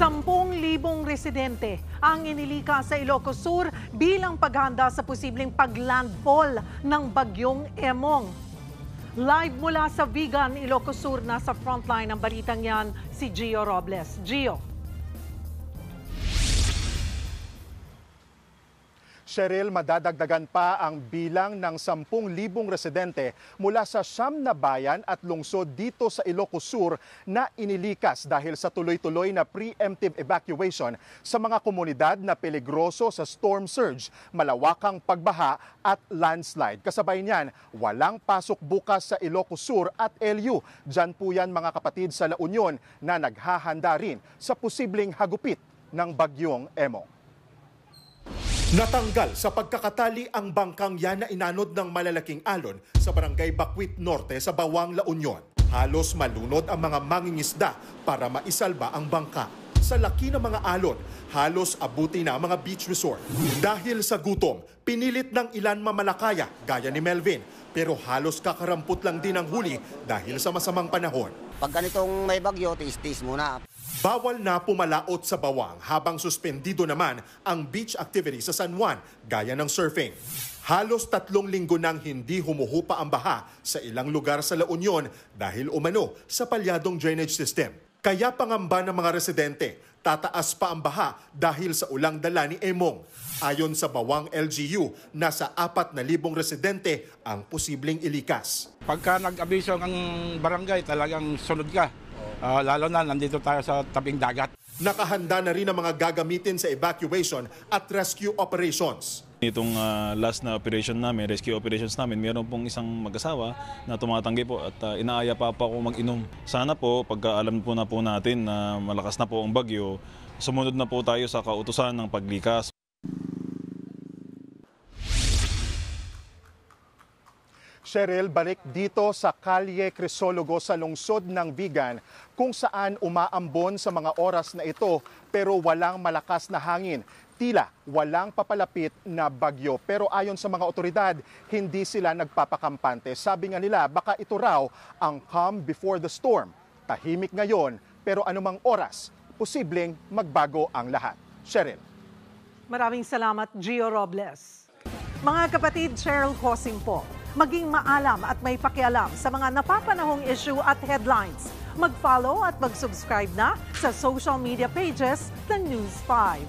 10,000 residente ang inilika sa Ilocos Sur bilang paghanda sa posibleng paglandfall ng bagyong Emong. Live mula sa Vigan, Ilocos Sur, nasa frontline ng balitang yan si Gio Robles. Gio. Cheryl, madadagdagan pa ang bilang ng 10,000 residente mula sa 9 na bayan at lungsod dito sa Ilocos Sur na inilikas dahil sa tuloy-tuloy na preemptive evacuation sa mga komunidad na peligroso sa storm surge, malawakang pagbaha at landslide. Kasabay niyan, walang pasok bukas sa Ilocos Sur at LU. Diyan po yan mga kapatid sa La Union na naghahanda rin sa posibleng hagupit ng bagyong Emong. Natanggal sa pagkakatali ang bangkang yan na inanod ng malalaking alon sa barangay Bakwit Norte sa Bawang, La Union. Halos malunod ang mga mangingisda para maisalba ang bangka. Sa laki ng mga alon, halos abuti na ang mga beach resort. Dahil sa gutom, pinilit ng ilan mamalakaya gaya ni Melvin. Pero halos kakarampot lang din ang huli dahil sa masamang panahon. Pag ganitong may bagyo, tis-tis muna. Bawal na pumalaot sa Bawang habang suspendido naman ang beach activity sa San Juan gaya ng surfing. Halos 3 linggo nang hindi humuhupa ang baha sa ilang lugar sa La Union dahil umano sa palyadong drainage system. Kaya pangamba ng mga residente, tataas pa ang baha dahil sa ulang dala ni Emong. Ayon sa Bawang LGU, nasa 4,000 residente ang posibleng ilikas. Pagka nag-abiso ang barangay, talagang sunod ka. Lalo na nandito tayo sa tabing dagat. Nakahanda na rin ang mga gagamitin sa evacuation at rescue operations. Itong last na operation namin, rescue operations namin, meron pong isang mag-asawa na tumatanggi po at inaaya pa ako mag-inom. Sana po, pagka alam po na po natin na malakas na po ang bagyo, sumunod na po tayo sa kautusan ng paglikas. Cheryl, balik dito sa Kalye Crisologo sa lungsod ng Vigan kung saan umaambon sa mga oras na ito pero walang malakas na hangin. Tila walang papalapit na bagyo pero ayon sa mga otoridad, hindi sila nagpapakampante. Sabi nga nila baka ito raw ang calm before the storm. Tahimik ngayon pero anumang oras, posibleng magbago ang lahat. Cheryl. Maraming salamat, Gio Robles. Mga kapatid, Cheryl Cosing po. Maging maalam at may pakialam sa mga napapanahong issue at headlines. Mag-follow at mag-subscribe na sa social media pages ng News 5.